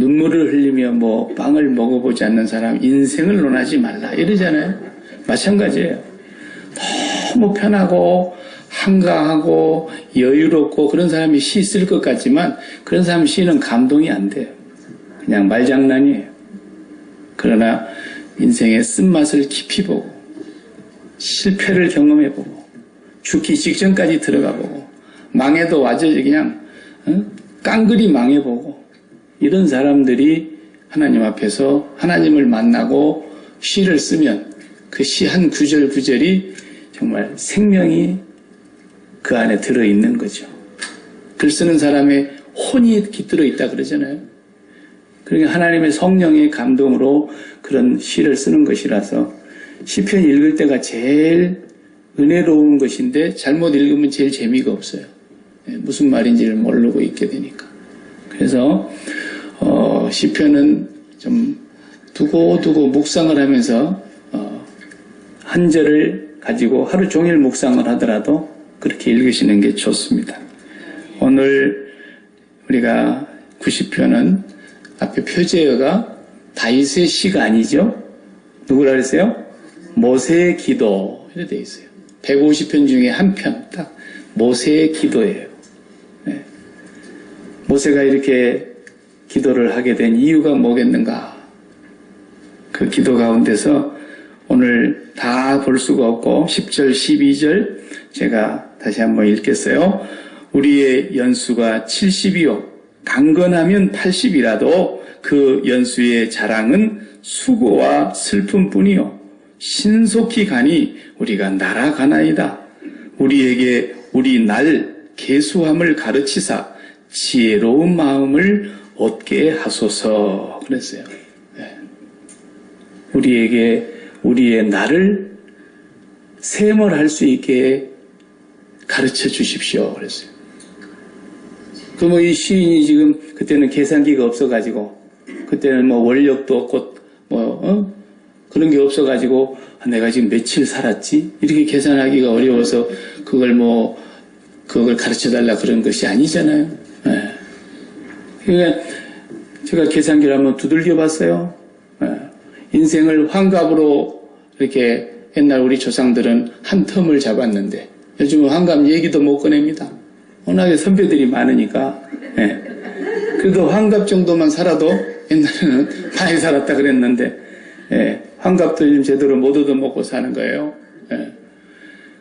눈물을 흘리며 뭐 빵을 먹어보지 않는 사람 인생을 논하지 말라 이러잖아요. 마찬가지예요. 너무 편하고 한가하고 여유롭고 그런 사람이 시 쓸 것 같지만 그런 사람 시는 감동이 안 돼요. 그냥 말장난이에요. 그러나 인생의 쓴맛을 깊이 보고 실패를 경험해보고 죽기 직전까지 들어가보고 망해도 완전히 그냥 깡그리 망해보고 이런 사람들이 하나님 앞에서 하나님을 만나고 시를 쓰면 그 시 한 구절 구절이 정말 생명이 그 안에 들어있는 거죠. 글 쓰는 사람의 혼이 깃들어 있다 그러잖아요. 그러니까 하나님의 성령의 감동으로 그런 시를 쓰는 것이라서 시편 읽을 때가 제일 은혜로운 것인데 잘못 읽으면 제일 재미가 없어요. 무슨 말인지를 모르고 있게 되니까. 그래서 시편은 좀 두고두고 묵상을 하면서 한 절을 가지고 하루 종일 묵상을 하더라도 그렇게 읽으시는 게 좋습니다. 오늘 우리가 90편은 앞에 표제어가 다윗의 시가 아니죠? 누구라 그랬어요? 모세의 기도 이렇게 되어 있어요. 150편 중에 한 편 딱 모세의 기도예요. 네. 모세가 이렇게 기도를 하게 된 이유가 뭐겠는가? 그 기도 가운데서 오늘 다 볼 수가 없고 10절, 12절 제가 다시 한번 읽겠어요. 우리의 연수가 70이요. 강건하면 80이라도 그 연수의 자랑은 수고와 슬픔뿐이요. 신속히 가니 우리가 날아가나이다. 우리에게 우리 날 계수함을 가르치사 지혜로운 마음을 얻게 하소서 그랬어요. 네. 우리에게 우리의 날을 셈을 수 있게 가르쳐 주십시오 그랬어요. 그 이 시인이 지금 그때는 계산기가 없어가지고 그때는 원력도 없고 그런 게 없어가지고 내가 지금 며칠 살았지 이렇게 계산하기가 어려워서 그걸 가르쳐 달라 그런 것이 아니잖아요. 네. 그러니까 제가 계산기를 한번 두들겨 봤어요. 네. 인생을 환갑으로 이렇게 옛날 우리 조상들은 한 텀을 잡았는데 요즘은 환갑 얘기도 못 꺼냅니다. 워낙에 선배들이 많으니까. 네. 그래도 환갑 정도만 살아도 옛날에는 많이 살았다 그랬는데 네. 환갑도 좀 제대로 못 얻어먹고 사는 거예요. 네.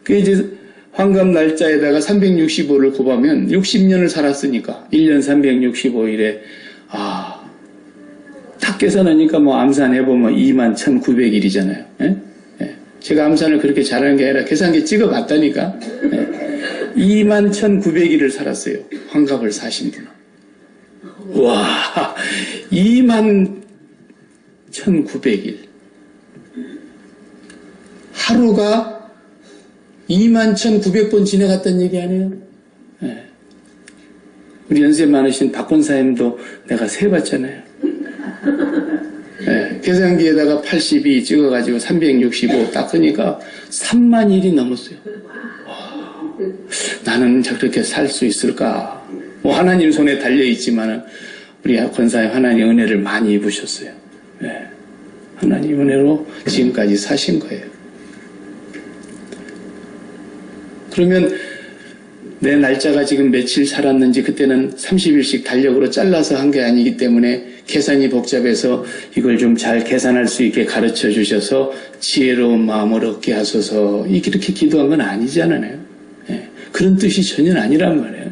그게 이제 환갑 날짜에다가 365를 곱하면 60년을 살았으니까 1년 365일에 딱 계산하니까 암산해보면 21,900일이잖아요. 예? 예. 제가 암산을 그렇게 잘하는 게 아니라 계산기 찍어봤다니까. 예. 21,900일을 살았어요. 환갑을 사신 분은. 와, 21,900일. 하루가 21,900번 지나갔다는 얘기 아니에요? 예. 우리 연세 많으신 박 권사님도 내가 세봤잖아요. 네, 계산기에다가 82 찍어가지고 365 딱 하니까 3만 일이 넘었어요. 와, 나는 저렇게 살 수 있을까? 하나님 손에 달려있지만 우리 권사님 하나님 은혜를 많이 입으셨어요. 네, 하나님 은혜로 지금까지 사신 거예요. 그러면 내 날짜가 지금 며칠 살았는지 그때는 30일씩 달력으로 잘라서 한 게 아니기 때문에 계산이 복잡해서 이걸 좀 잘 계산할 수 있게 가르쳐 주셔서 지혜로운 마음을 얻게 하소서 이렇게 기도한 건 아니잖아요. 예, 그런 뜻이 전혀 아니란 말이에요.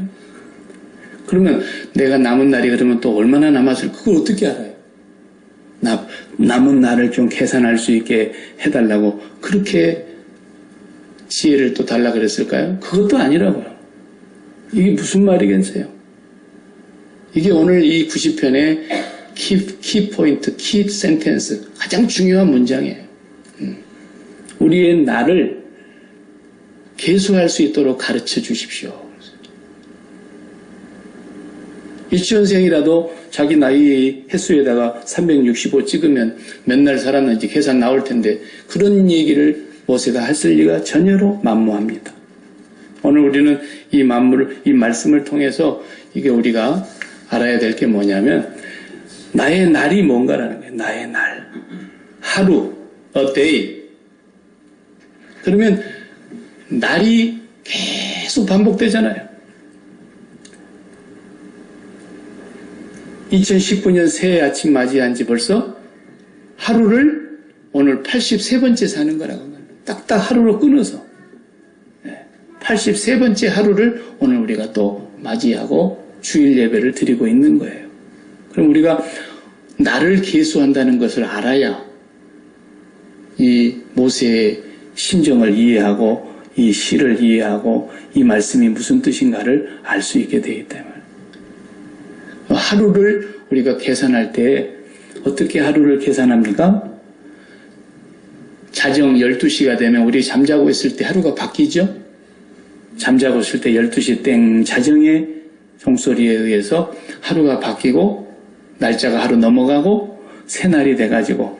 그러면 내가 남은 날이 그러면 또 얼마나 남았을까? 그걸 어떻게 알아요? 남은 날을 좀 계산할 수 있게 해달라고 그렇게 지혜를 또 달라 그랬을까요? 그것도 아니라고요. 이게 무슨 말이겠어요? 이게 오늘 이 90편의 키 포인트, 키 센텐스 가장 중요한 문장이에요. 우리의 나를 계수할 수 있도록 가르쳐 주십시오. 유치원생이라도 자기 나이 횟수에다가 365 찍으면 몇 날 살았는지 계산 나올 텐데 그런 얘기를 모세가 했을 리가 전혀로 만무합니다. 오늘 우리는 이 말씀을 통해서 이게 우리가 알아야 될 게 뭐냐면 나의 날이 뭔가라는 거예요. 나의 날. 하루, a day. 그러면 날이 계속 반복되잖아요. 2019년 새해 아침 맞이한 지 벌써 하루를 오늘 83번째 사는 거라고 합니다. 딱딱 하루로 끊어서 83번째 하루를 오늘 우리가 또 맞이하고 주일 예배를 드리고 있는 거예요. 그럼 우리가 나를 계수한다는 것을 알아야 이 모세의 심정을 이해하고 이 시를 이해하고 이 말씀이 무슨 뜻인가를 알 수 있게 되기 때문에 하루를 우리가 계산할 때 어떻게 하루를 계산합니까? 자정 12시가 되면 우리 잠자고 있을 때 하루가 바뀌죠? 잠자고 있을 때 12시 땡 자정의 종소리에 의해서 하루가 바뀌고 날짜가 하루 넘어가고 새날이 돼가지고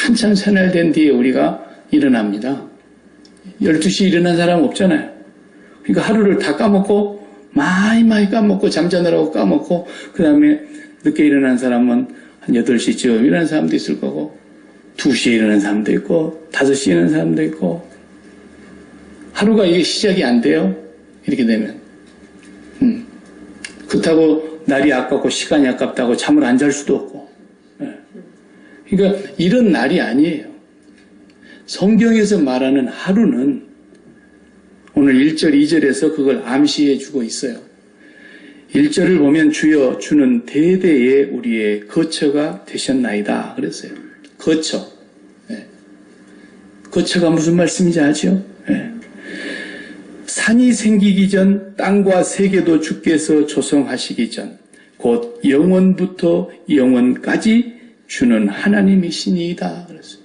한참 새날 된 뒤에 우리가 일어납니다. 12시에 일어난 사람 없잖아요. 그러니까 하루를 다 까먹고 많이 까먹고 잠자느라고 까먹고 그 다음에 늦게 일어난 사람은 한 8시쯤 일어난 사람도 있을 거고 2시에 일어난 사람도 있고 5시에 일어난 사람도 있고 하루가 이게 시작이 안 돼요. 이렇게 되면 그렇다고 날이 아깝고 시간이 아깝다고 잠을 안 잘 수도 없고 그러니까 이런 날이 아니에요. 성경에서 말하는 하루는 오늘 1절, 2절에서 그걸 암시해 주고 있어요. 1절을 보면 주여 주는 대대에 우리의 거처가 되셨나이다 그랬어요. 거처. 거처가 무슨 말씀인지 아죠? 산이 생기기 전 땅과 세계도 주께서 조성하시기 전 곧 영원부터 영원까지 주는 하나님이시니이다 그랬어요.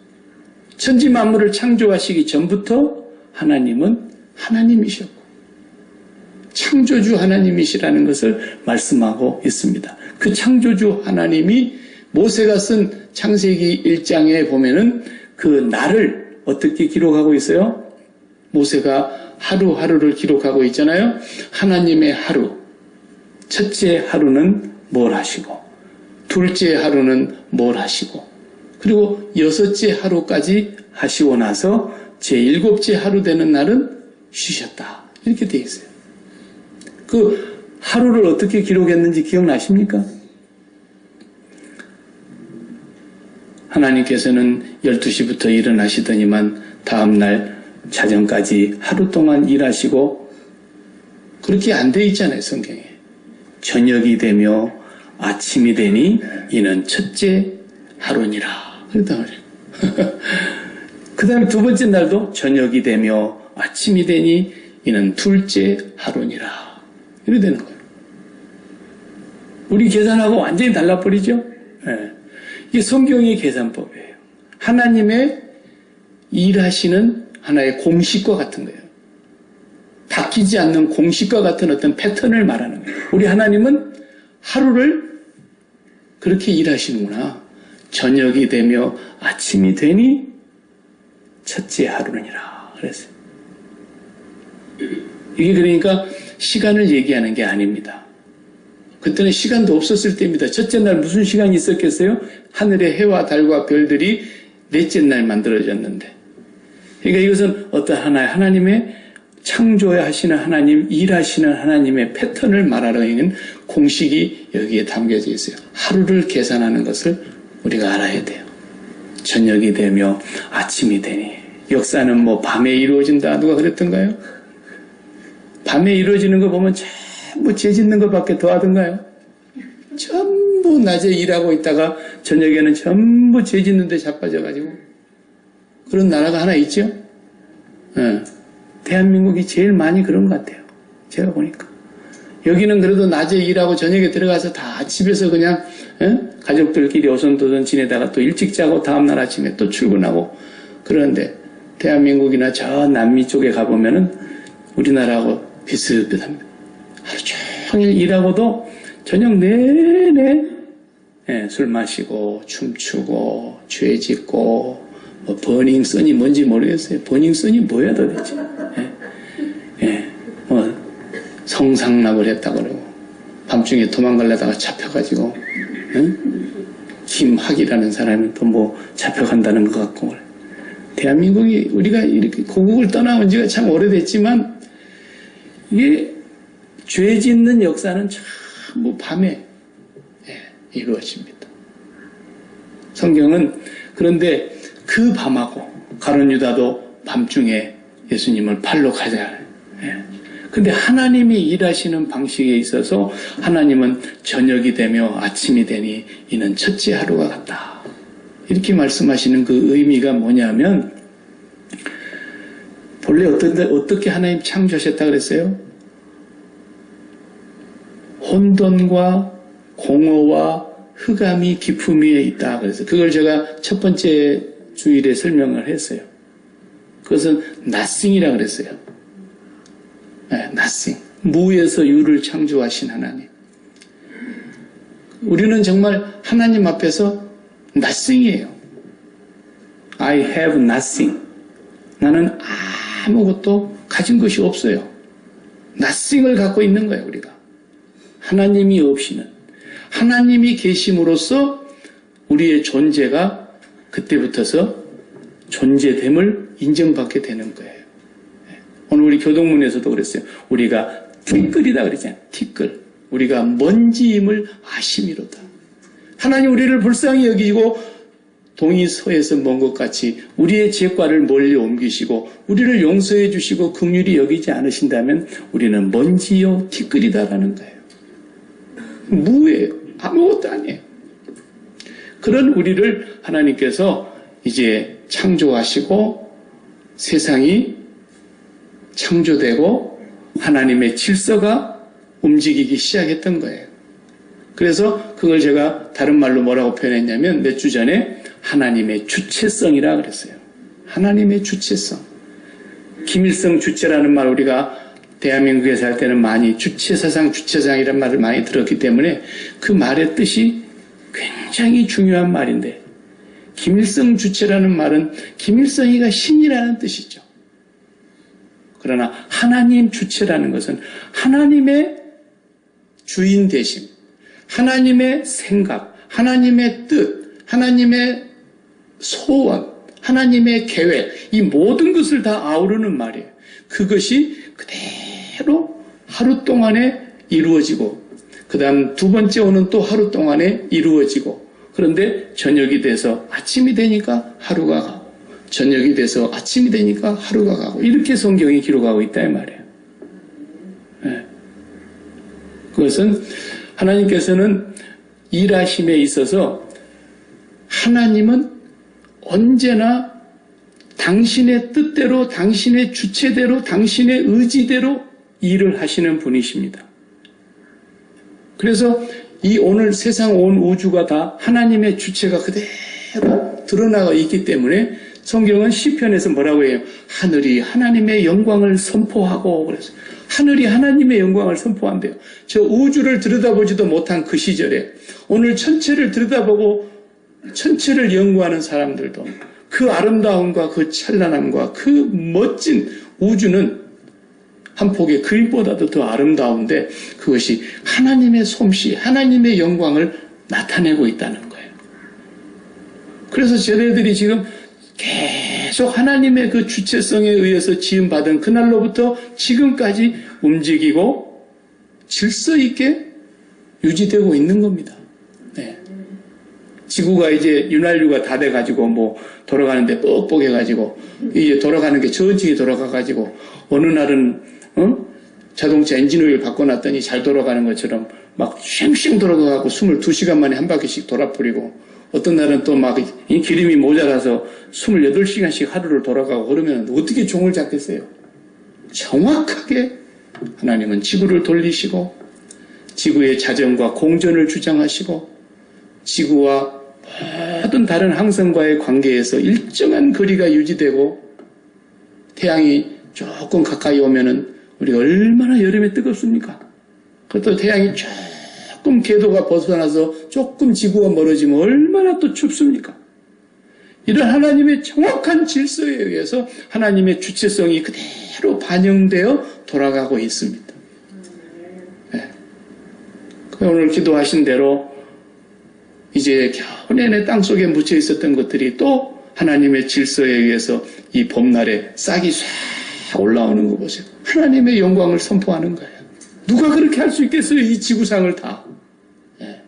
천지 만물을 창조하시기 전부터 하나님은 하나님이셨고 창조주 하나님이시라는 것을 말씀하고 있습니다. 그 창조주 하나님이 모세가 쓴 창세기 1장에 보면은 그 날을 어떻게 기록하고 있어요? 모세가 하루하루를 기록하고 있잖아요. 하나님의 하루. 첫째 하루는 뭘 하시고 둘째 하루는 뭘 하시고 그리고 여섯째 하루까지 하시고 나서 제7째 하루 되는 날은 쉬셨다. 이렇게 되어 있어요. 그 하루를 어떻게 기록했는지 기억나십니까? 하나님께서는 12시부터 일어나시더니만 다음날 자정까지 하루 동안 일하시고 그렇게 안 돼 있잖아요. 성경에. 저녁이 되며 아침이 되니 이는 첫째 하루니라. 그랬단 말이에요. 그 다음에 두 번째 날도 저녁이 되며 아침이 되니 이는 둘째 하루니라. 이렇게 되는 거예요. 우리 계산하고 완전히 달라버리죠? 네. 이게 성경의 계산법이에요. 하나님의 일하시는 하나의 공식과 같은 거예요. 바뀌지 않는 공식과 같은 어떤 패턴을 말하는 거예요. 우리 하나님은 하루를 그렇게 일하시는구나. 저녁이 되며 아침이 되니 첫째 하루니라. 그랬어요. 이게 그러니까 시간을 얘기하는 게 아닙니다. 그때는 시간도 없었을 때입니다. 첫째 날 무슨 시간이 있었겠어요? 하늘의 해와 달과 별들이 넷째 날 만들어졌는데. 그러니까 이것은 어떤 하나님의 창조하시는 하나님, 일하시는 하나님의 패턴을 말하러 있는 공식이 여기에 담겨져 있어요. 하루를 계산하는 것을 우리가 알아야 돼요. 저녁이 되며 아침이 되니. 역사는 뭐 밤에 이루어진다. 누가 그랬던가요? 밤에 이루어지는 거 보면 전부 죄 짓는 것밖에 더 하던가요? 전부 낮에 일하고 있다가 저녁에는 전부 죄 짓는 데 자빠져가지고 그런 나라가 하나 있죠? 대한민국이 제일 많이 그런 것 같아요. 제가 보니까. 여기는 그래도 낮에 일하고 저녁에 들어가서 다 집에서 그냥 가족들끼리 오손도손 지내다가 또 일찍 자고 다음날 아침에 또 출근하고 그러는데 대한민국이나 저 남미 쪽에 가보면은 우리나라하고 비슷비슷합니다. 하루 종일 일하고도 저녁 내내 술 마시고 춤추고 죄 짓고 뭐 버닝썬이 뭔지 모르겠어요. 버닝썬이 뭐야 도대체. 성상납을 했다 그러고 밤중에 도망가려다가 잡혀가지고 응? 김학이라는 사람이 또 뭐 잡혀간다는 것 같고. 대한민국이 우리가 이렇게 고국을 떠나온 지가 참 오래됐지만 이게 죄 짓는 역사는 전부 밤에 이루어집니다. 성경은 그런데 그 밤하고 가룟 유다도 밤중에 예수님을 팔러 가자. 근데 하나님이 일하시는 방식에 있어서 하나님은 저녁이 되며 아침이 되니 이는 첫째 하루가 같다. 이렇게 말씀하시는 그 의미가 뭐냐면 본래 어떻게 하나님 창조하셨다 그랬어요? 혼돈과 공허와 흑암이 깊음 위에 있다. 그래서 그걸 제가 첫 번째 주일에 설명을 했어요. 그것은 nothing이라고 그랬어요. nothing. 무에서 유를 창조하신 하나님. 우리는 정말 하나님 앞에서 nothing이에요. I have nothing. 나는 아무것도 가진 것이 없어요. nothing을 갖고 있는 거예요, 우리가. 하나님이 없이는. 하나님이 계심으로써 우리의 존재가 그때부터서 존재됨을 인정받게 되는 거예요. 오늘 우리 교동문에서도 그랬어요. 우리가 티끌이다 그랬잖아요. 티끌. 우리가 먼지임을 아심이로다. 하나님 우리를 불쌍히 여기고 동이 서에서 먼 것 같이 우리의 죄과를 멀리 옮기시고 우리를 용서해 주시고 긍휼히 여기지 않으신다면 우리는 먼지요 티끌이다라는 거예요. 무예요. 아무것도 아니에요. 그런 우리를 하나님께서 이제 창조하시고 세상이 창조되고 하나님의 질서가 움직이기 시작했던 거예요. 그래서 그걸 제가 다른 말로 뭐라고 표현했냐면 몇 주 전에 하나님의 주체성이라 그랬어요. 하나님의 주체성. 김일성 주체라는 말 우리가 대한민국에 살 때는 많이 주체사상, 주체상이라는 말을 많이 들었기 때문에 그 말의 뜻이 굉장히 중요한 말인데 김일성 주체라는 말은 김일성이가 신이라는 뜻이죠. 그러나 하나님 주체라는 것은 하나님의 주인 되심, 하나님의 생각, 하나님의 뜻, 하나님의 소원, 하나님의 계획, 이 모든 것을 다 아우르는 말이에요. 그것이 그대로 하루 동안에 이루어지고 그 다음 두 번째 오는 또 하루 동안에 이루어지고 그런데 저녁이 돼서 아침이 되니까 하루가 가고 저녁이 돼서 아침이 되니까 하루가 가고 이렇게 성경이 기록하고 있다 이 말이에요. 네. 그것은 하나님께서는 일하심에 있어서 하나님은 언제나 당신의 뜻대로 당신의 주체대로 당신의 의지대로 일을 하시는 분이십니다. 그래서 이 오늘 세상 온 우주가 다 하나님의 주체가 그대로 드러나가 있기 때문에 성경은 시편에서 뭐라고 해요? 하늘이 하나님의 영광을 선포하고 그래서 하늘이 하나님의 영광을 선포한대요. 저 우주를 들여다보지도 못한 그 시절에 오늘 천체를 들여다보고 천체를 연구하는 사람들도 그 아름다움과 그 찬란함과 그 멋진 우주는 한 폭의 글보다도 더 아름다운데 그것이 하나님의 솜씨, 하나님의 영광을 나타내고 있다는 거예요. 그래서 저희들이 지금 계속 하나님의 그 주체성에 의해서 지음받은 그날로부터 지금까지 움직이고 질서 있게 유지되고 있는 겁니다. 네. 지구가 이제 윤활유가 다 돼가지고 뭐 돌아가는데 뻑뻑해가지고 이제 돌아가는 게 천천히 돌아가가지고 어느 날은 자동차 엔진오일 바꿔놨더니 잘 돌아가는 것처럼 막 쉥쉥 돌아가고 22시간 만에 한 바퀴씩 돌아버리고 어떤 날은 또 막 기름이 모자라서 28시간씩 하루를 돌아가고 그러면 어떻게 종을 잡겠어요? 정확하게 하나님은 지구를 돌리시고 지구의 자전과 공전을 주장하시고 지구와 모든 다른 항성과의 관계에서 일정한 거리가 유지되고 태양이 조금 가까이 오면은 우리가 얼마나 여름에 뜨겁습니까? 그것도 태양이 조금 궤도가 벗어나서 조금 지구가 멀어지면 얼마나 또 춥습니까? 이런 하나님의 정확한 질서에 의해서 하나님의 주체성이 그대로 반영되어 돌아가고 있습니다. 네. 오늘 기도하신 대로 이제 겨우 내내 땅속에 묻혀 있었던 것들이 또 하나님의 질서에 의해서 이 봄날에 싹이 싹 올라오는 거 보세요. 하나님의 영광을 선포하는 거예요. 누가 그렇게 할 수 있겠어요? 이 지구상을 다. 예.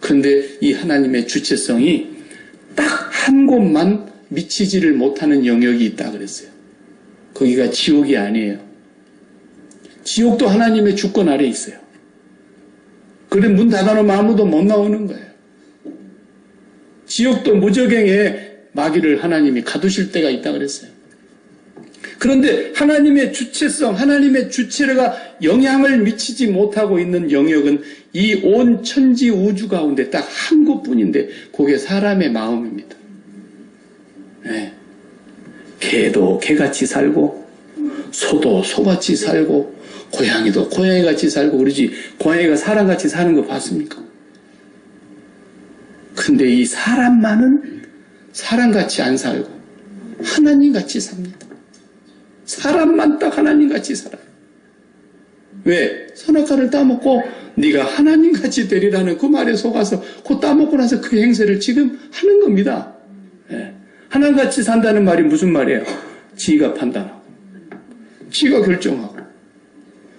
그런데 이 하나님의 주체성이 딱 한 곳만 미치지를 못하는 영역이 있다 그랬어요. 거기가 지옥이 아니에요. 지옥도 하나님의 주권 아래 있어요. 그래 문 닫아놓으면 아무도 못 나오는 거예요. 지옥도 무저갱에 마귀를 하나님이 가두실 때가 있다 그랬어요. 그런데 하나님의 주체성, 하나님의 주체가 영향을 미치지 못하고 있는 영역은 이 온 천지 우주 가운데 딱 한 곳뿐인데 그게 사람의 마음입니다. 네. 개도 개같이 살고 소도 소같이 살고 고양이도 고양이같이 살고 그러지 고양이가 사람같이 사는 거 봤습니까? 근데 이 사람만은 사람같이 안 살고 하나님같이 삽니다. 사람만 딱 하나님같이 살아요. 왜? 선악과를 따먹고 네가 하나님같이 되리라는 그 말에 속아서 그 따먹고 나서 그 행세를 지금 하는 겁니다. 예. 하나님같이 산다는 말이 무슨 말이에요? 지가 판단하고 지가 결정하고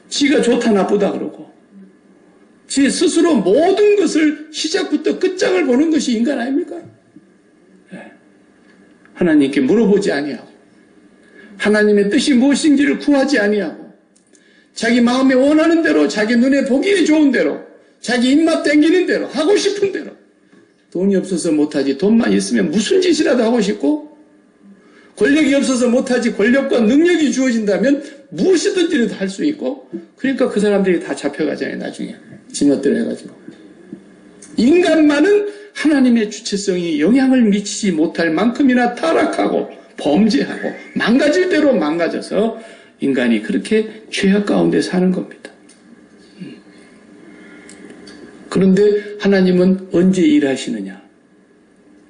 지가 좋다 나쁘다 그러고 지 스스로 모든 것을 시작부터 끝장을 보는 것이 인간 아닙니까? 예. 하나님께 물어보지 아니하고 하나님의 뜻이 무엇인지를 구하지 아니하고 자기 마음에 원하는 대로 자기 눈에 보기에 좋은 대로 자기 입맛 땡기는 대로 하고 싶은 대로 돈이 없어서 못하지 돈만 있으면 무슨 짓이라도 하고 싶고 권력이 없어서 못하지 권력과 능력이 주어진다면 무엇이든지라도 할 수 있고 그러니까 그 사람들이 다 잡혀가잖아요. 나중에 지멋대로 해가지고 인간만은 하나님의 주체성이 영향을 미치지 못할 만큼이나 타락하고 범죄하고 망가질 대로 망가져서 인간이 그렇게 죄악 가운데 사는 겁니다. 그런데 하나님은 언제 일하시느냐?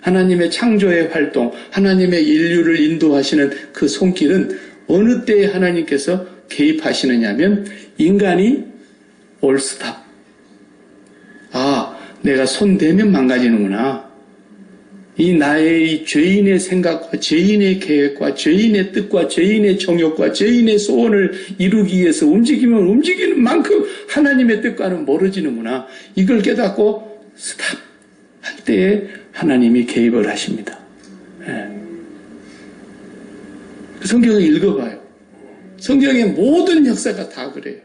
하나님의 창조의 활동, 하나님의 인류를 인도하시는 그 손길은 어느 때에 하나님께서 개입하시느냐면 인간이 올스탑. 아, 내가 손대면 망가지는구나. 이 나의 죄인의 생각과 죄인의 계획과 죄인의 뜻과 죄인의 정욕과 죄인의 소원을 이루기 위해서 움직이면 움직이는 만큼 하나님의 뜻과는 멀어지는구나. 이걸 깨닫고 스탑 할 때에 하나님이 개입을 하십니다. 예. 성경을 읽어봐요. 성경의 모든 역사가 다 그래요.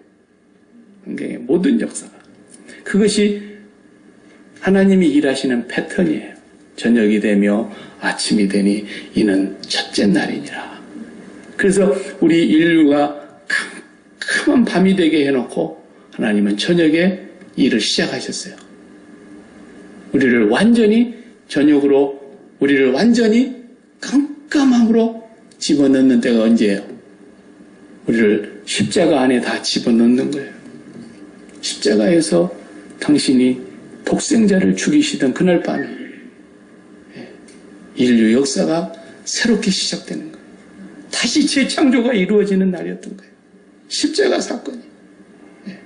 성경의 모든 역사가. 그것이 하나님이 일하시는 패턴이에요. 저녁이 되며 아침이 되니 이는 첫째 날이니라. 그래서 우리 인류가 캄캄한 밤이 되게 해놓고 하나님은 저녁에 일을 시작하셨어요. 우리를 완전히 저녁으로 우리를 완전히 깜깜함으로 집어넣는 때가 언제예요? 우리를 십자가 안에 다 집어넣는 거예요. 십자가에서 당신이 독생자를 죽이시던 그날 밤이 인류 역사가 새롭게 시작되는 거예요. 다시 재창조가 이루어지는 날이었던 거예요. 십자가 사건이. 네.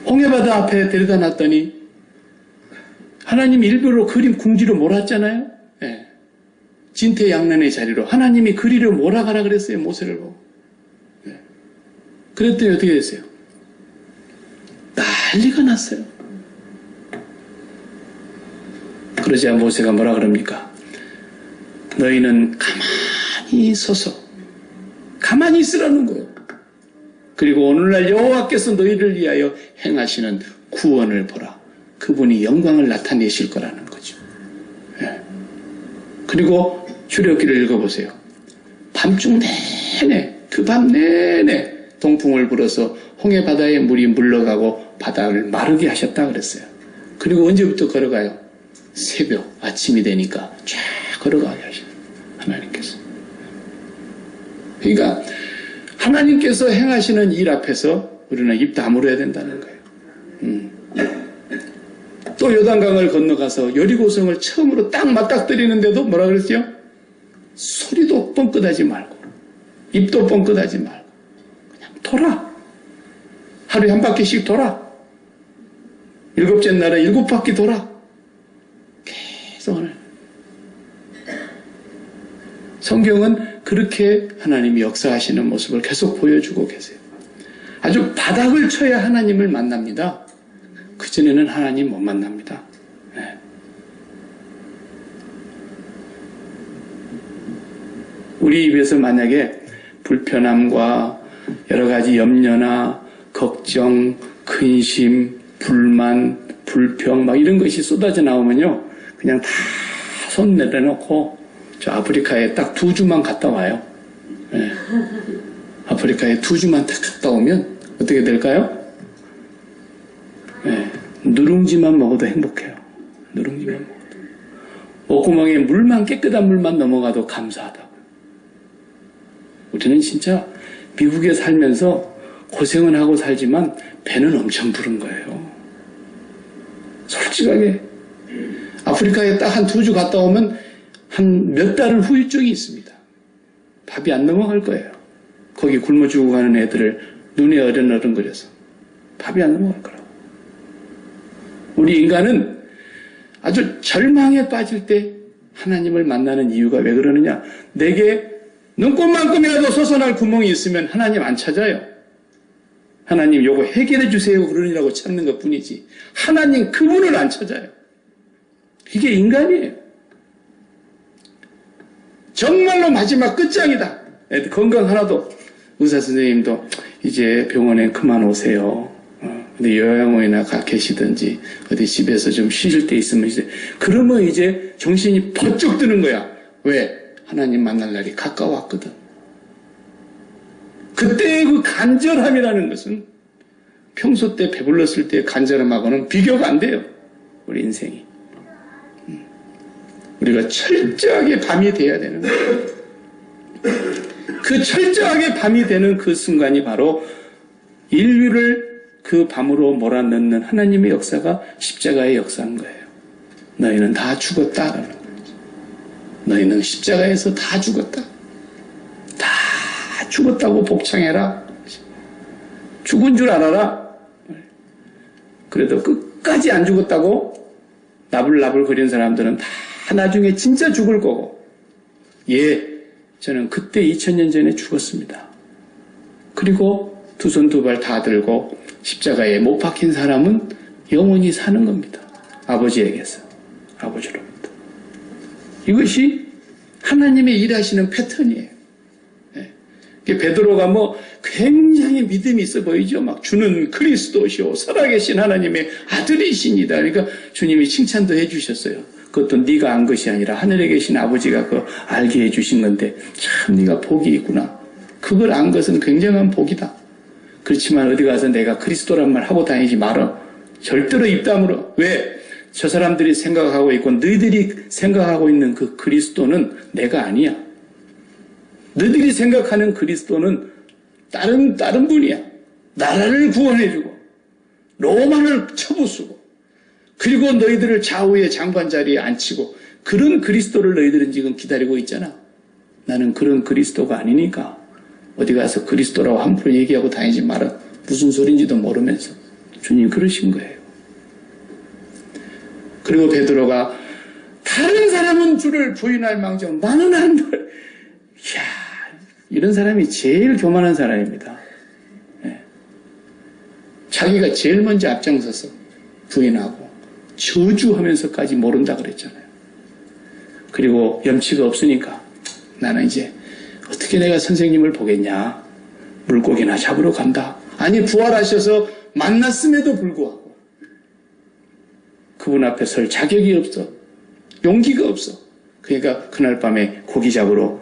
홍해바다 앞에 데려다 놨더니 하나님 일부러 그림 궁지로 몰았잖아요. 네. 진퇴양난의 자리로 하나님이 그리로 몰아가라 그랬어요. 모세를 보고. 네. 그랬더니 어떻게 됐어요? 난리가 났어요. 그러자 모세가 뭐라 그럽니까? 너희는 가만히 서서 가만히 있으라는 거예요. 그리고 오늘날 여호와께서 너희를 위하여 행하시는 구원을 보라. 그분이 영광을 나타내실 거라는 거죠. 예. 그리고 출애굽기를 읽어보세요. 밤중 내내 그 밤 내내 동풍을 불어서 홍해바다에 물이 물러가고 바다를 마르게 하셨다 그랬어요. 그리고 언제부터 걸어가요? 새벽, 아침이 되니까 쫙 걸어가게 하셔요. 하나님께서. 그러니까 하나님께서 행하시는 일 앞에서 우리는 입 다물어야 된다는 거예요. 또 요단강을 건너가서 여리고성을 처음으로 딱 맞닥뜨리는데도 뭐라 그랬죠? 소리도 뻥끗하지 말고 입도 뻥끗하지 말고 그냥 돌아. 하루에 한 바퀴씩 돌아. 일곱째 날에 7바퀴 돌아. 계속 하는. 성경은 그렇게 하나님이 역사하시는 모습을 계속 보여주고 계세요. 아주 바닥을 쳐야 하나님을 만납니다. 그전에는 하나님 못 만납니다. 네. 우리 입에서 만약에 불편함과 여러 가지 염려나 걱정, 근심, 불만, 불평 막 이런 것이 쏟아져 나오면요. 그냥 다 손 내려놓고 저 아프리카에 딱 2주만 갔다 와요. 네. 아프리카에 2주만 딱 갔다 오면 어떻게 될까요? 네. 누룽지만 먹어도 행복해요. 누룽지만 먹어도. 목구멍에 물만 깨끗한 물만 넘어가도 감사하다고. 우리는 진짜 미국에 살면서 고생은 하고 살지만 배는 엄청 부른 거예요. 솔직하게 아프리카에 딱 한 2주 갔다 오면 한 몇 달은 후유증이 있습니다. 밥이 안 넘어갈 거예요. 거기 굶어 죽어가는 애들을 눈에 어른어른거려서 밥이 안 넘어갈 거라고. 우리 인간은 아주 절망에 빠질 때 하나님을 만나는 이유가 왜 그러느냐? 내게 눈꽃만큼이라도 솟아날 구멍이 있으면 하나님 안 찾아요. 하나님 요거 해결해 주세요 그러느라고 찾는 것 뿐이지 하나님 그분을 안 찾아요. 이게 인간이에요. 정말로 마지막 끝장이다. 애들 건강 하나도 의사 선생님도 이제 병원에 그만 오세요. 근데 요양원이나 가 계시든지 어디 집에서 좀 쉬실 때 있으면 이제 그러면 이제 정신이 번쩍 드는 거야. 왜? 하나님 만날 날이 가까웠거든. 그때의 그 간절함이라는 것은 평소 때 배불렀을 때 간절함하고는 비교가 안 돼요. 우리 인생이. 우리가 철저하게 밤이 돼야 되는 거예요. 그 철저하게 밤이 되는 그 순간이 바로 인류를 그 밤으로 몰아넣는 하나님의 역사가 십자가의 역사인 거예요. 너희는 다 죽었다라는 거죠. 너희는 십자가에서 다 죽었다. 다 죽었다고 복창해라. 죽은 줄 알아라. 그래도 끝까지 안 죽었다고 나불나불 거리는 사람들은 다 나중에 진짜 죽을 거고. 예, 저는 그때 2000년 전에 죽었습니다. 그리고 두 손 두 발 다 들고 십자가에 못 박힌 사람은 영원히 사는 겁니다. 아버지에게서. 아버지로부터. 이것이 하나님의 일하시는 패턴이에요. 네. 베드로가 뭐 굉장히 믿음이 있어 보이죠. 막 주는 그리스도시오 살아계신 하나님의 아들이십니다. 그러니까 주님이 칭찬도 해주셨어요. 그것도 네가 안 것이 아니라 하늘에 계신 아버지가 그거 알게 해주신 건데 참 네가 복이 있구나. 그걸 안 것은 굉장한 복이다. 그렇지만 어디 가서 내가 그리스도란 말 하고 다니지 말어. 절대로 입 다물어. 왜? 저 사람들이 생각하고 있고 너희들이 생각하고 있는 그 그리스도는 내가 아니야. 너희들이 생각하는 그리스도는 다른 분이야. 나라를 구원해주고 로마를 쳐부수고 그리고 너희들을 좌우의 장관 자리에 앉히고 그런 그리스도를 너희들은 지금 기다리고 있잖아. 나는 그런 그리스도가 아니니까 어디 가서 그리스도라고 함부로 얘기하고 다니지 마라. 무슨 소린지도 모르면서 주님 그러신 거예요. 그리고 베드로가 다른 사람은 주를 부인할 망정 나는 안 돼. 이야, 이런 사람이 제일 교만한 사람입니다. 네. 자기가 제일 먼저 앞장서서 부인하고 저주하면서까지 모른다 그랬잖아요. 그리고 염치가 없으니까 나는 이제 어떻게 내가 선생님을 보겠냐. 물고기나 잡으러 간다. 아니 부활하셔서 만났음에도 불구하고 그분 앞에 설 자격이 없어. 용기가 없어. 그러니까 그날 밤에 고기 잡으러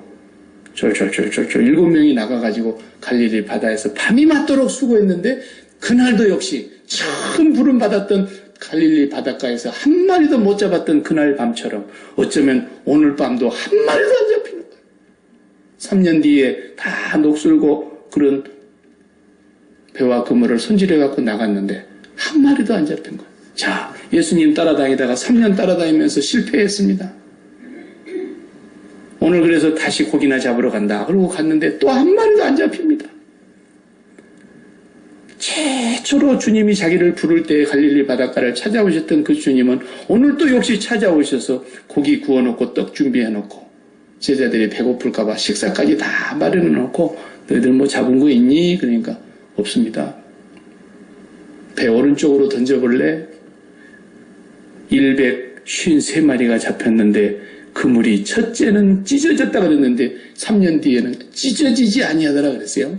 졸졸졸 7명이 나가가지고 갈릴리 바다에서 밤이 맞도록 수고했는데 그날도 역시 처음 부름 받았던 갈릴리 바닷가에서 한 마리도 못 잡았던 그날 밤처럼 어쩌면 오늘 밤도 한 마리도 안 잡히는 거예요. 3년 뒤에 다 녹슬고 그런 배와 그물을 손질해 갖고 나갔는데 한 마리도 안 잡힌 거예요. 자, 예수님 따라다니다가 3년 따라다니면서 실패했습니다. 오늘 그래서 다시 고기나 잡으러 간다. 그러고 갔는데 또 한 마리도 안 잡힙니다. 최초로 주님이 자기를 부를 때 갈릴리 바닷가를 찾아오셨던 그 주님은 오늘 또 역시 찾아오셔서 고기 구워놓고 떡 준비해놓고 제자들이 배고플까봐 식사까지 다 마련해놓고 너희들 뭐 잡은 거 있니? 그러니까 없습니다. 배 오른쪽으로 던져볼래? 153마리가 잡혔는데 그물이 첫째는 찢어졌다 그랬는데 3년 뒤에는 찢어지지 아니하더라 그랬어요.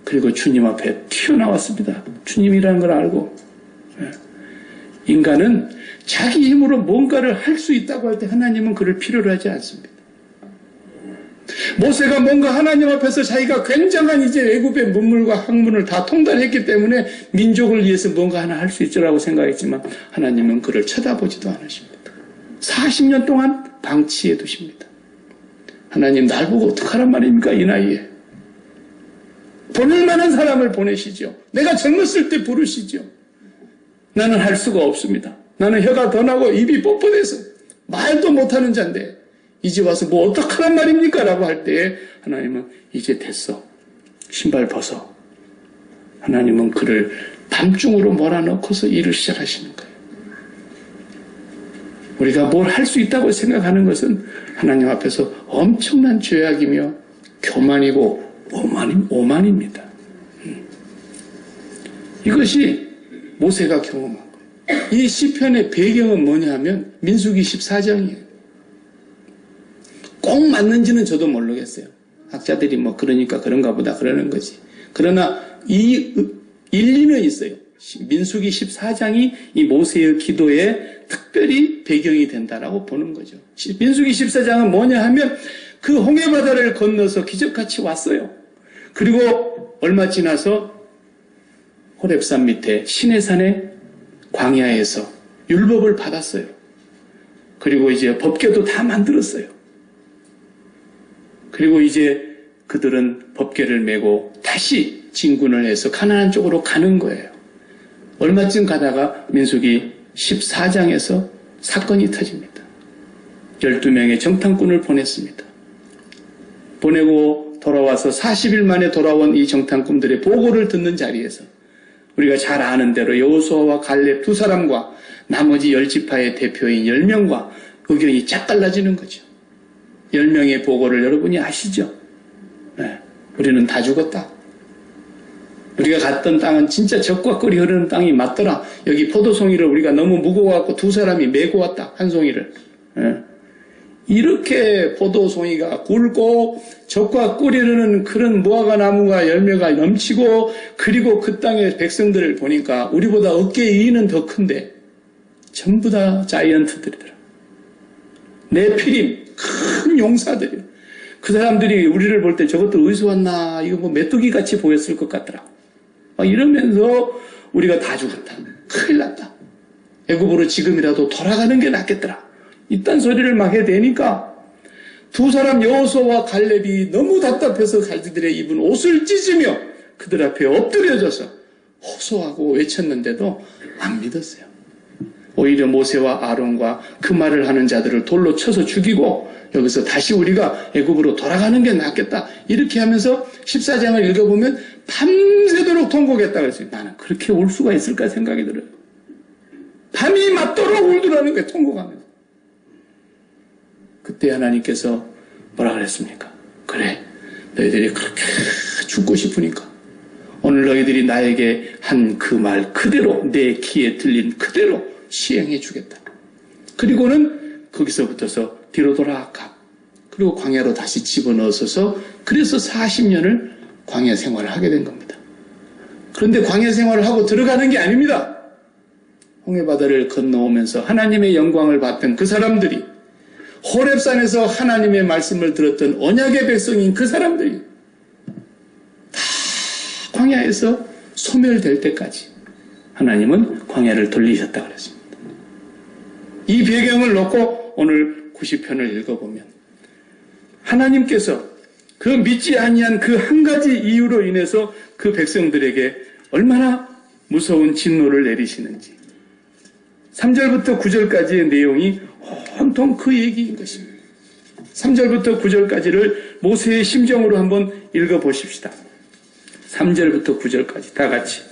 그리고 주님 앞에 튀어나왔습니다. 주님이라는 걸 알고. 인간은 자기 힘으로 뭔가를 할 수 있다고 할 때 하나님은 그를 필요로 하지 않습니다. 모세가 뭔가 하나님 앞에서 자기가 굉장한 이제 애굽의 문물과 학문을 다 통달했기 때문에 민족을 위해서 뭔가 하나 할 수 있으라고 생각했지만 하나님은 그를 쳐다보지도 않으십니다. 40년 동안 방치해 두십니다. 하나님 날 보고 어떡하란 말입니까 이 나이에. 보낼 만한 사람을 보내시죠. 내가 젊었을 때 부르시죠. 나는 할 수가 없습니다. 나는 혀가 더 나고 입이 뻣뻣해서 말도 못하는 자인데 이제 와서 뭐 어떡하란 말입니까? 라고 할 때에 하나님은 이제 됐어. 신발 벗어. 하나님은 그를 밤중으로 몰아넣고서 일을 시작하시는 거예요. 우리가 뭘 할 수 있다고 생각하는 것은 하나님 앞에서 엄청난 죄악이며 교만이고 오만입니다. 이것이 모세가 경험한 거예요. 이 시편의 배경은 뭐냐 하면 민수기 14장이에요. 꼭 맞는지는 저도 모르겠어요. 학자들이 뭐 그러니까 그런가 보다 그러는 거지. 그러나 이 일리는 있어요. 민수기 14장이 이 모세의 기도에 특별히 배경이 된다라고 보는 거죠. 민수기 14장은 뭐냐 하면 그 홍해바다를 건너서 기적같이 왔어요. 그리고 얼마 지나서 호렙산 밑에 시내산의 광야에서 율법을 받았어요. 그리고 이제 법궤도 다 만들었어요. 그리고 이제 그들은 법궤를 메고 다시 진군을 해서 가나안 쪽으로 가는 거예요. 얼마쯤 가다가 민수기 14장에서 사건이 터집니다. 12명의 정탐꾼을 보냈습니다. 보내고 돌아와서 40일 만에 돌아온 이 정탐꾼들의 보고를 듣는 자리에서 우리가 잘 아는 대로 여호수아와 갈렙 두 사람과 나머지 10지파의 대표인 10명과 의견이 쫙 갈라지는 거죠. 10명의 보고를 여러분이 아시죠? 네, 우리는 다 죽었다. 우리가 갔던 땅은 진짜 적과 꿀이 흐르는 땅이 맞더라. 여기 포도송이를 우리가 너무 무거워갖고 두 사람이 메고 왔다. 한 송이를. 네. 이렇게 포도송이가 굵고 적과 꿀이 흐르는 그런 무화과 나무가 열매가 넘치고 그리고 그 땅의 백성들을 보니까 우리보다 어깨 위는 더 큰데 전부 다 자이언트들이더라. 네피림 큰 용사들이요. 그 사람들이 우리를 볼 때 저것들 어디서 왔나 이거 뭐 메뚜기같이 보였을 것 같더라. 이러면서 우리가 다 죽었다. 큰일 났다. 애굽으로 지금이라도 돌아가는 게 낫겠더라. 이딴 소리를 막 해대니까 두 사람 여호수아와 갈렙이 너무 답답해서 자기들의 입은 옷을 찢으며 그들 앞에 엎드려져서 호소하고 외쳤는데도 안 믿었어요. 오히려 모세와 아론과 그 말을 하는 자들을 돌로 쳐서 죽이고 여기서 다시 우리가 애굽으로 돌아가는 게 낫겠다. 이렇게 하면서 14장을 읽어보면 밤새도록 통곡했다 그랬어요. 나는 그렇게 울 수가 있을까 생각이 들어요. 밤이 맞도록 울더라는 거예요. 통곡하면서. 그때 하나님께서 뭐라 그랬습니까? 그래, 너희들이 그렇게 죽고 싶으니까 오늘 너희들이 나에게 한 그 말 그대로 내 귀에 들린 그대로 시행해 주겠다. 그리고는 거기서부터서 뒤로 돌아가. 그리고 광야로 다시 집어넣어서 그래서 40년을 광야 생활을 하게 된 겁니다. 그런데 광야 생활을 하고 들어가는 게 아닙니다. 홍해바다를 건너오면서 하나님의 영광을 봤던 그 사람들이 호렙산에서 하나님의 말씀을 들었던 언약의 백성인 그 사람들이 다 광야에서 소멸될 때까지 하나님은 광야를 돌리셨다고 그랬습니다. 이 배경을 놓고 오늘 90편을 읽어보면 하나님께서 그 믿지 아니한 그 한 가지 이유로 인해서 그 백성들에게 얼마나 무서운 진노를 내리시는지 3절부터 9절까지의 내용이 온통 그 얘기인 것입니다. 3절부터 9절까지를 모세의 심정으로 한번 읽어보십시다. 3절부터 9절까지 다 같이.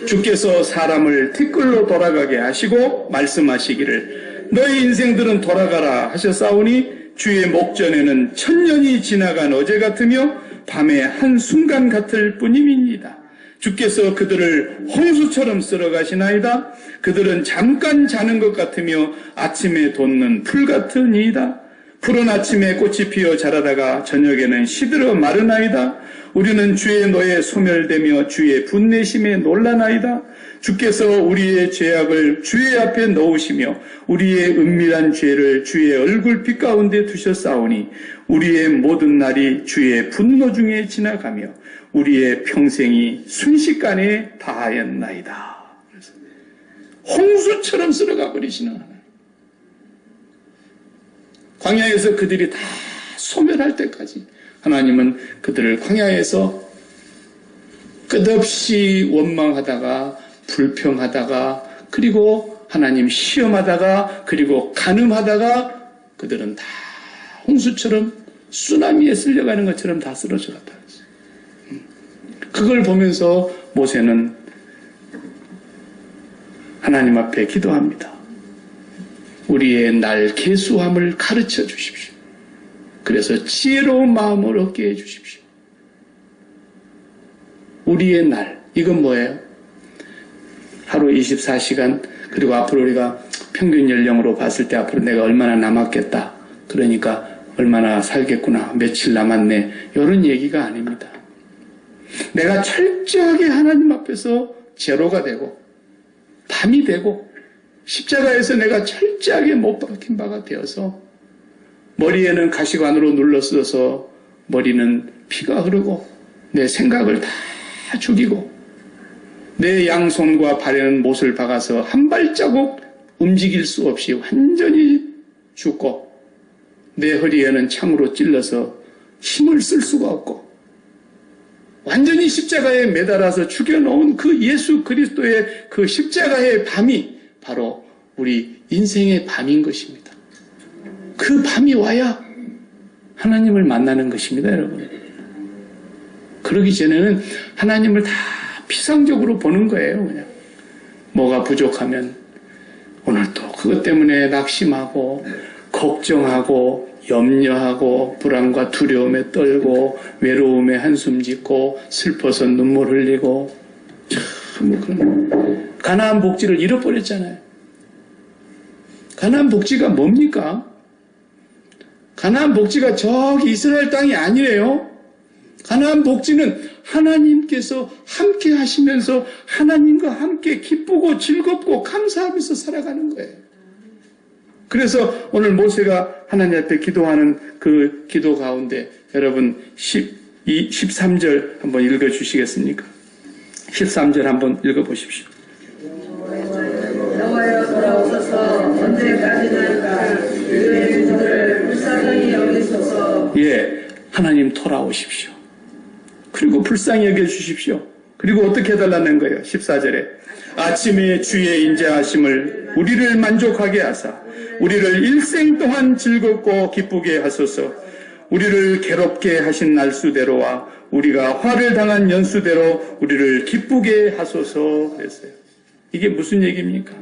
주께서 사람을 티끌로 돌아가게 하시고 말씀하시기를 너희 인생들은 돌아가라 하셨사오니 주의 목전에는 천년이 지나간 어제 같으며 밤의 한순간 같을 뿐임이니이다. 주께서 그들을 홍수처럼 쓸어가시나이다. 그들은 잠깐 자는 것 같으며 아침에 돋는 풀 같으니이다. 푸른 아침에 꽃이 피어 자라다가 저녁에는 시들어 마르나이다. 우리는 주의 노에 소멸되며 주의 분내심에 놀라나이다. 주께서 우리의 죄악을 주의 앞에 넣으시며 우리의 은밀한 죄를 주의 얼굴빛 가운데 두셨사오니 우리의 모든 날이 주의 분노 중에 지나가며 우리의 평생이 순식간에 다하였나이다. 홍수처럼 쓸어가 버리시는 하나님. 광야에서 그들이 다 소멸할 때까지 하나님은 그들을 광야에서 끝없이 원망하다가 불평하다가 그리고 하나님 시험하다가 그리고 간음하다가 그들은 다 홍수처럼 쓰나미에 쓸려가는 것처럼 다 쓰러져 갔다. 그걸 보면서 모세는 하나님 앞에 기도합니다. 우리의 날 계수함을 가르쳐 주십시오. 그래서 지혜로운 마음을 얻게 해 주십시오. 우리의 날, 이건 뭐예요? 하루 24시간, 그리고 앞으로 우리가 평균 연령으로 봤을 때 앞으로 내가 얼마나 남았겠다. 그러니까 얼마나 살겠구나, 며칠 남았네, 이런 얘기가 아닙니다. 내가 철저하게 하나님 앞에서 제로가 되고 밤이 되고 십자가에서 내가 철저하게 못 박힌 바가 되어서 머리에는 가시관으로 눌러써서 머리는 피가 흐르고 내 생각을 다 죽이고 내 양손과 발에는 못을 박아서 한 발자국 움직일 수 없이 완전히 죽고 내 허리에는 창으로 찔러서 힘을 쓸 수가 없고 완전히 십자가에 매달아서 죽여놓은 그 예수 그리스도의 그 십자가의 밤이 바로 우리 인생의 밤인 것입니다. 그 밤이 와야 하나님을 만나는 것입니다, 여러분. 그러기 전에는 하나님을 다 피상적으로 보는 거예요, 그냥. 뭐가 부족하면 오늘 또 그것 때문에 낙심하고 걱정하고 염려하고 불안과 두려움에 떨고 외로움에 한숨 짓고 슬퍼서 눈물 흘리고 참 그런 가나안 복지를 잃어버렸잖아요. 가나안 복지가 뭡니까? 가나안 복지가 저기 이스라엘 땅이 아니래요. 가나안 복지는 하나님께서 함께 하시면서 하나님과 함께 기쁘고 즐겁고 감사하면서 살아가는 거예요. 그래서 오늘 모세가 하나님 앞에 기도하는 그 기도 가운데 여러분 13절 한번 읽어주시겠습니까? 13절 한번 읽어보십시오. 여호와여 돌아오소서 언제까지나 주의 종들을 불쌍히 여기소서. 예, 하나님 돌아오십시오. 그리고 불쌍히 여겨주십시오. 그리고 어떻게 해달라는 거예요? 14절에 아침에 주의 인자하심을 우리를 만족하게 하사 우리를 일생 동안 즐겁고 기쁘게 하소서. 우리를 괴롭게 하신 날수대로와 우리가 화를 당한 연수대로 우리를 기쁘게 하소서 그랬어요. 이게 무슨 얘기입니까?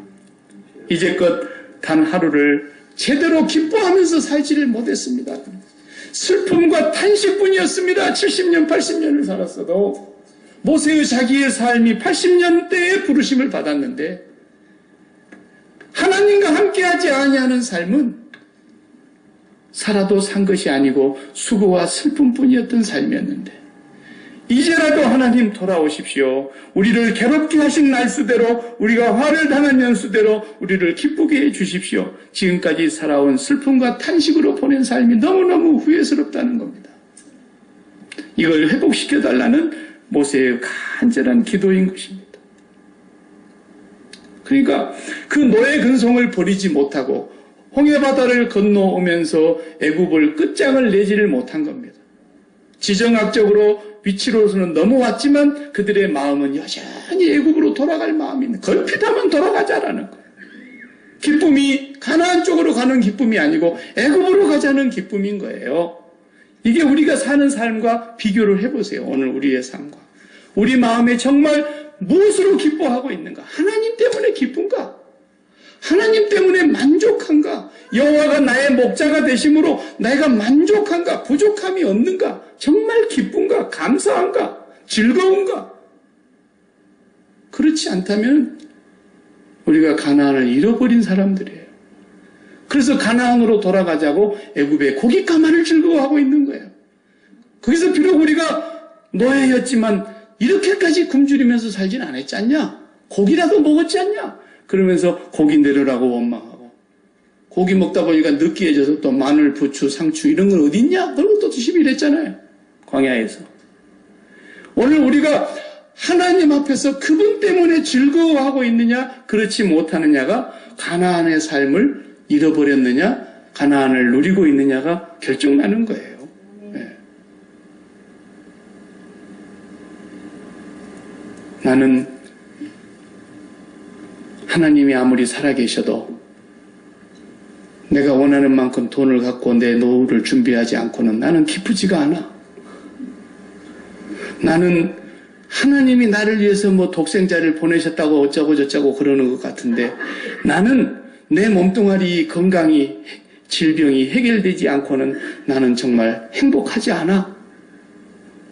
이제껏 단 하루를 제대로 기뻐하면서 살지를 못했습니다. 슬픔과 탄식뿐이었습니다. 70년, 80년을 살았어도 모세의 자기의 삶이 80년대의 부르심을 받았는데 하나님과 함께하지 아니하는 삶은 살아도 산 것이 아니고 수고와 슬픔뿐이었던 삶이었는데 이제라도 하나님 돌아오십시오. 우리를 괴롭게 하신 날수대로 우리가 화를 당한 연수대로 우리를 기쁘게 해주십시오. 지금까지 살아온 슬픔과 탄식으로 보낸 삶이 너무너무 후회스럽다는 겁니다. 이걸 회복시켜달라는 모세의 간절한 기도인 것입니다. 그러니까 그 노예 근성을 버리지 못하고 홍해바다를 건너오면서 애굽을 끝장을 내지를 못한 겁니다. 지정학적으로 위치로서는 넘어왔지만 그들의 마음은 여전히 애굽으로 돌아갈 마음이 있는, 걸핏하면 돌아가자라는 거예요. 기쁨이 가나안 쪽으로 가는 기쁨이 아니고 애굽으로 가자는 기쁨인 거예요. 이게 우리가 사는 삶과 비교를 해보세요. 오늘 우리의 삶과. 우리 마음에 정말 무엇으로 기뻐하고 있는가? 하나님 때문에 기쁜가? 하나님 때문에 만족한가? 여호와가 나의 목자가 되심으로 내가 만족한가? 부족함이 없는가? 정말 기쁜가? 감사한가? 즐거운가? 그렇지 않다면 우리가 가나안을 잃어버린 사람들이에요. 그래서 가나안으로 돌아가자고 애굽의 고깃가마를 즐거워하고 있는 거예요. 거기서 비록 우리가 노예였지만 이렇게까지 굶주리면서 살진 않았지 않냐? 고기라도 먹었지 않냐? 그러면서 고기 내려라고 원망하고 고기 먹다 보니까 느끼해져서 또 마늘, 부추, 상추 이런 건 어디 있냐? 그런 것도 드시고 이랬잖아요. 광야에서. 오늘 우리가 하나님 앞에서 그분 때문에 즐거워하고 있느냐, 그렇지 못하느냐가 가나안의 삶을 잃어버렸느냐, 가나안을 누리고 있느냐가 결정나는 거예요. 네. 나는 하나님이 아무리 살아계셔도 내가 원하는 만큼 돈을 갖고 내 노후를 준비하지 않고는 나는 기쁘지가 않아. 나는 하나님이 나를 위해서 뭐 독생자를 보내셨다고 어쩌고 저쩌고 그러는 것 같은데 나는 내 몸뚱아리 건강이 질병이 해결되지 않고는 나는 정말 행복하지 않아.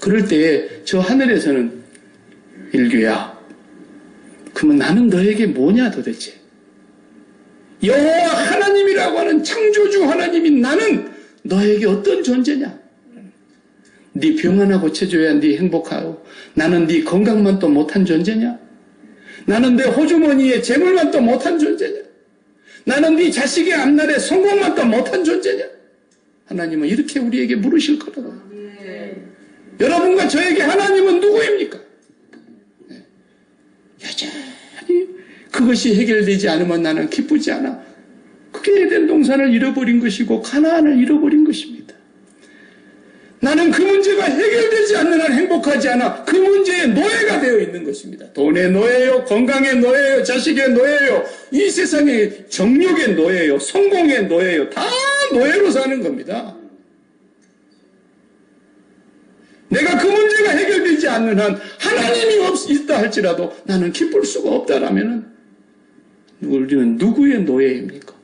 그럴 때에 저 하늘에서는 일규야, 그러면 나는 너에게 뭐냐 도대체? 여호와 하나님이라고 하는 창조주 하나님이 나는 너에게 어떤 존재냐? 네 병 하나 고쳐줘야 네 행복하고 나는 네 건강만 또 못한 존재냐? 나는 내 호주머니에 재물만 또 못한 존재냐? 나는 네 자식의 앞날에 성공만 또 못한 존재냐? 하나님은 이렇게 우리에게 물으실 거라고. 여러분과 저에게 하나님은 누구입니까? 네. 여전히 그것이 해결되지 않으면 나는 기쁘지 않아. 그게 에덴 동산을 잃어버린 것이고 가나안을 잃어버린 것입니다. 나는 그 문제가 해결되지 않는 한 행복하지 않아. 그 문제의 노예가 되어 있는 것입니다. 돈의 노예요, 건강의 노예요, 자식의 노예요, 이 세상의 정욕의 노예요, 성공의 노예요. 다 노예로 사는 겁니다. 내가 그 문제가 해결되지 않는 한 하나님이 있다 할지라도 나는 기쁠 수가 없다라면 우리는 누구의 노예입니까?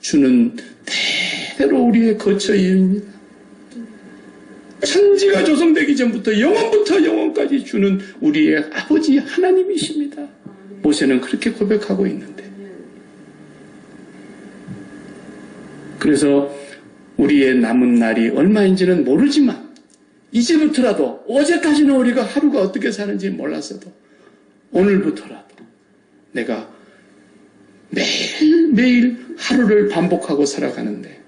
주는 대대로 우리의 거처입니다. 천지가 조성되기 전부터 영원부터 영원까지 주는 우리의 아버지 하나님이십니다. 모세는 그렇게 고백하고 있는데, 그래서 우리의 남은 날이 얼마인지는 모르지만 이제부터라도, 어제까지는 우리가 하루가 어떻게 사는지 몰랐어도 오늘부터라도 내가 매일매일 하루를 반복하고 살아가는데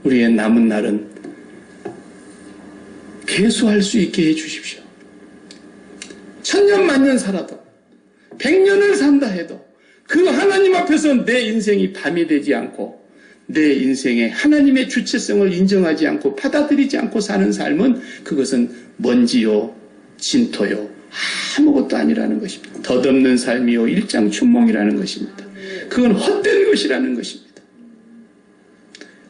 우리의 남은 날은 계수할 수 있게 해주십시오. 1000년 만년 살아도 100년을 산다 해도 그 하나님 앞에서 내 인생이 밤이 되지 않고 내 인생에 하나님의 주체성을 인정하지 않고 받아들이지 않고 사는 삶은 그것은 먼지요 진토요 아무것도 아니라는 것입니다. 덧없는 삶이요 일장춘몽이라는 것입니다. 그건 헛된 것이라는 것입니다.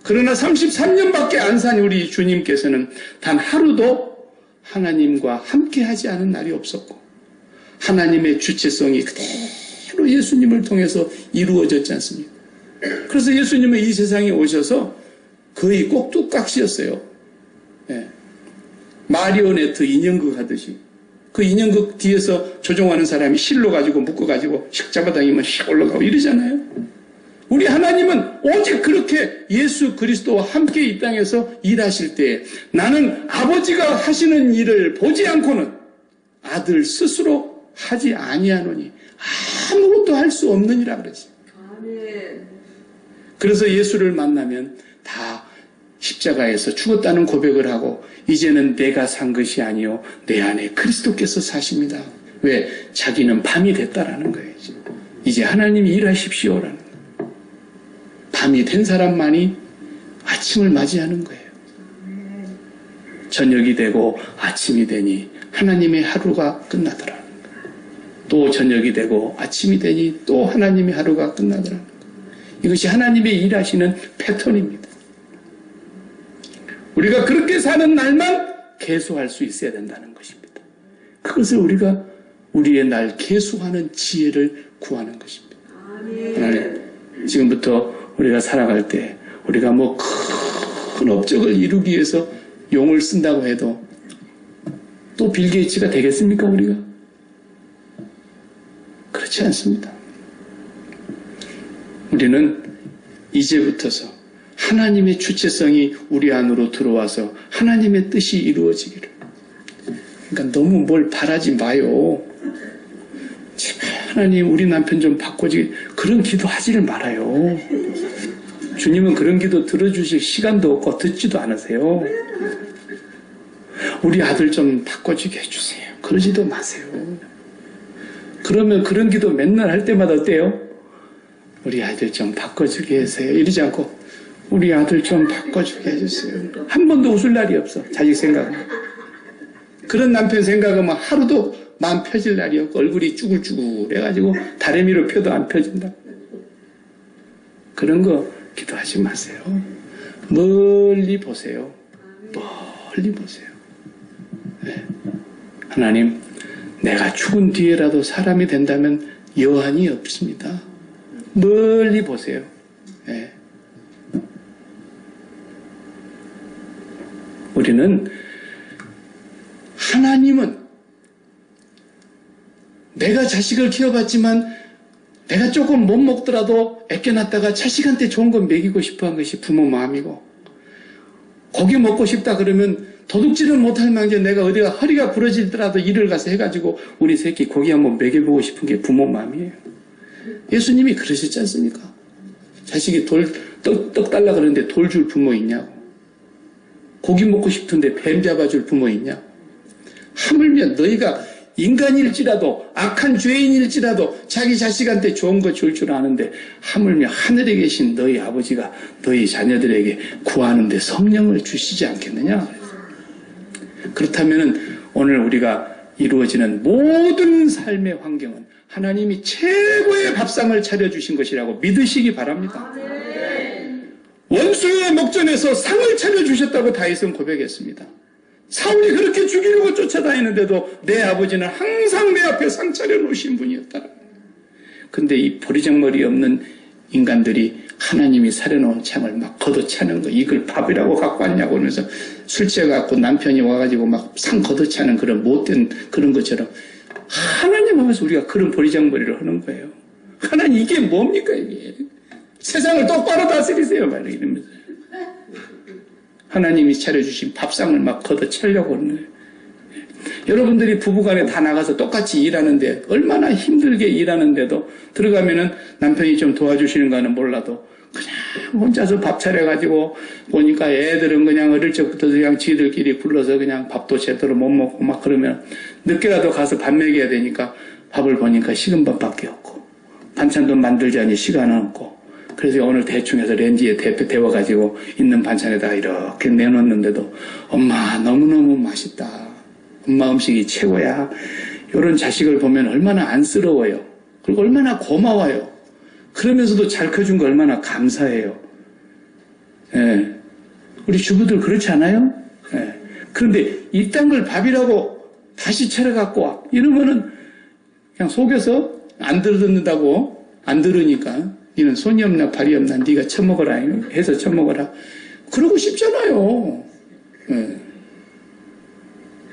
그러나 33년밖에 안 산 우리 주님께서는 단 하루도 하나님과 함께하지 않은 날이 없었고 하나님의 주체성이 그대로 예수님을 통해서 이루어졌지 않습니까? 그래서 예수님은 이 세상에 오셔서 거의 꼭두각시였어요. 예. 마리오네트 인형극 하듯이 그 인형극 뒤에서 조종하는 사람이 실로 가지고 묶어가지고 샥 잡아당기면 샥 올라가고 이러잖아요. 우리 하나님은 오직 그렇게 예수 그리스도와 함께 이 땅에서 일하실 때에 나는 아버지가 하시는 일을 보지 않고는 아들 스스로 하지 아니하노니 아무것도 할 수 없느니라 그랬어요. 그래서 예수를 만나면 다 십자가에서 죽었다는 고백을 하고 이제는 내가 산 것이 아니요 내 안에 그리스도께서 사십니다. 왜? 자기는 밤이 됐다라는 거예요. 이제 하나님이 일하십시오라는 거예요. 밤이 된 사람만이 아침을 맞이하는 거예요. 저녁이 되고 아침이 되니 하나님의 하루가 끝나더라는 거예요. 또 저녁이 되고 아침이 되니 또 하나님의 하루가 끝나더라는 거예요. 이것이 하나님의 일하시는 패턴입니다. 우리가 그렇게 사는 날만 계수할 수 있어야 된다는 것입니다. 그것을 우리가 우리의 날 계수하는 지혜를 구하는 것입니다. 하나님, 지금부터 우리가 살아갈 때 우리가 뭐 큰 업적을 이루기 위해서 용을 쓴다고 해도 또 빌 게이츠가 되겠습니까, 우리가? 그렇지 않습니다. 우리는 이제부터서 하나님의 주체성이 우리 안으로 들어와서 하나님의 뜻이 이루어지기를. 그러니까 너무 뭘 바라지 마요. 제발 하나님 우리 남편 좀 바꿔주기, 그런 기도 하지를 말아요. 주님은 그런 기도 들어주실 시간도 없고 듣지도 않으세요. 우리 아들 좀 바꿔주게 해주세요. 그러지도 마세요. 그러면 그런 기도 맨날 할 때마다 어때요? 우리 아들 좀 바꿔주게 해주세요. 이러지 않고 우리 아들 좀 바꿔주게 해주세요. 한 번도 웃을 날이 없어. 자식 생각은. 그런 남편 생각하면 하루도 마음 펴질 날이 없고 얼굴이 쭈글쭈글 해가지고 다리미로 펴도 안 펴진다. 그런 거 기도하지 마세요. 멀리 보세요. 멀리 보세요. 네. 하나님, 내가 죽은 뒤에라도 사람이 된다면 여한이 없습니다. 멀리 보세요. 네. 우리는 하나님은 내가 자식을 키워봤지만 내가 조금 못 먹더라도 아껴놨다가 자식한테 좋은 거 먹이고 싶어한 것이 부모 마음이고, 고기 먹고 싶다 그러면 도둑질을 못할 망정 내가 어디가 허리가 부러지더라도 일을 가서 해가지고 우리 새끼 고기 한번 먹여보고 싶은 게 부모 마음이에요. 예수님이 그러셨지 않습니까? 자식이 떡 달라 그러는데 돌 줄 부모 있냐고. 고기 먹고 싶은데 뱀 잡아줄 부모 있냐고. 하물며 너희가 인간일지라도 악한 죄인일지라도 자기 자식한테 좋은 거 줄 줄 아는데 하물며 하늘에 계신 너희 아버지가 너희 자녀들에게 구하는데 성령을 주시지 않겠느냐. 그렇다면 오늘 우리가 이루어지는 모든 삶의 환경은 하나님이 최고의 밥상을 차려주신 것이라고 믿으시기 바랍니다. 원수의 목전에서 상을 차려주셨다고 다윗은 고백했습니다. 사울이 그렇게 죽이려고 쫓아다니는데도 내 아버지는 항상 내 앞에 상 차려놓으신 분이었다. 근데 이 보리장머리 없는 인간들이 하나님이 사려놓은 창을 막 걷어차는 거, 이걸 밥이라고 갖고 왔냐고 하면서 술 취해갖고 남편이 와가지고 막 상 걷어차는 그런 못된 그런 것처럼 하나님 하면서 우리가 그런 보리장머리를 하는 거예요. 하나님 이게 뭡니까 이게. 세상을 똑바로 다스리세요 막 이러면서. 하나님이 차려주신 밥상을 막 걷어차려고 하는 거예요. 여러분들이 부부간에 다 나가서 똑같이 일하는데 얼마나 힘들게 일하는데도 들어가면은 남편이 좀 도와주시는 거는 몰라도 그냥 혼자서 밥 차려가지고 보니까 애들은 그냥 어릴 적부터 그냥 지들끼리 굴러서 그냥 밥도 제대로 못 먹고 막 그러면 늦게라도 가서 밥 먹여야 되니까 밥을 보니까 식은 밥밖에 없고 반찬도 만들자니 시간은 없고 그래서 오늘 대충 해서 렌지에 데워가지고 있는 반찬에다 이렇게 내놓는데도 엄마 너무너무 맛있다. 엄마 음식이 최고야. 이런 자식을 보면 얼마나 안쓰러워요. 그리고 얼마나 고마워요. 그러면서도 잘 커준 거 얼마나 감사해요. 예. 우리 주부들 그렇지 않아요? 예. 그런데 이딴 걸 밥이라고 다시 차려갖고 와. 이러면은 그냥 속여서 안 듣는다고 안 들으니까 니는 손이 없나 발이 없나 네가 처먹어라 해서 처먹어라. 그러고 싶잖아요. 예.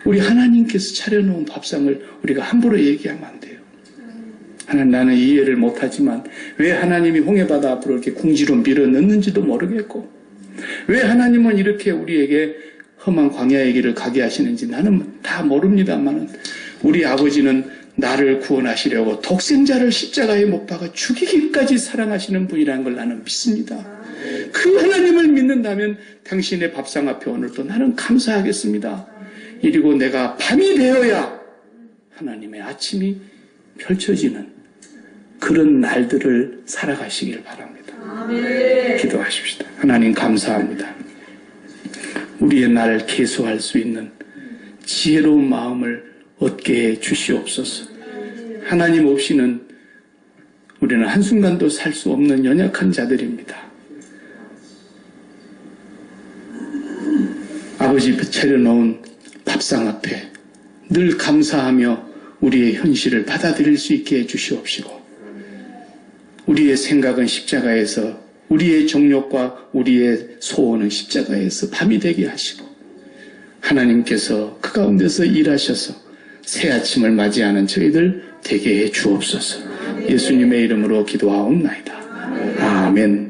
우리 하나님께서 차려놓은 밥상을 우리가 함부로 얘기하면 안 돼요. 하나님 나는 이해를 못하지만 왜 하나님이 홍해바다 앞으로 이렇게 궁지로 밀어넣는지도 모르겠고 왜 하나님은 이렇게 우리에게 험한 광야의 길을 가게 하시는지 나는 다 모릅니다만 우리 아버지는 나를 구원하시려고 독생자를 십자가에 못 박아 죽이기까지 사랑하시는 분이라는 걸 나는 믿습니다. 그 하나님을 믿는다면 당신의 밥상 앞에 오늘도 나는 감사하겠습니다. 이리고 내가 밤이 되어야 하나님의 아침이 펼쳐지는 그런 날들을 살아가시길 바랍니다. 아멘. 기도하십시다. 하나님 감사합니다. 우리의 날을 계수할 수 있는 지혜로운 마음을 얻게 해 주시옵소서. 하나님 없이는 우리는 한순간도 살 수 없는 연약한 자들입니다. 아버지 차려놓은 밥상 앞에 늘 감사하며 우리의 현실을 받아들일 수 있게 해주시옵시고 우리의 생각은 십자가에서 우리의 정욕과 우리의 소원은 십자가에서 밤이 되게 하시고 하나님께서 그 가운데서 일하셔서 새 아침을 맞이하는 저희들 되게 해 주옵소서. 예수님의 이름으로 기도하옵나이다. 아멘.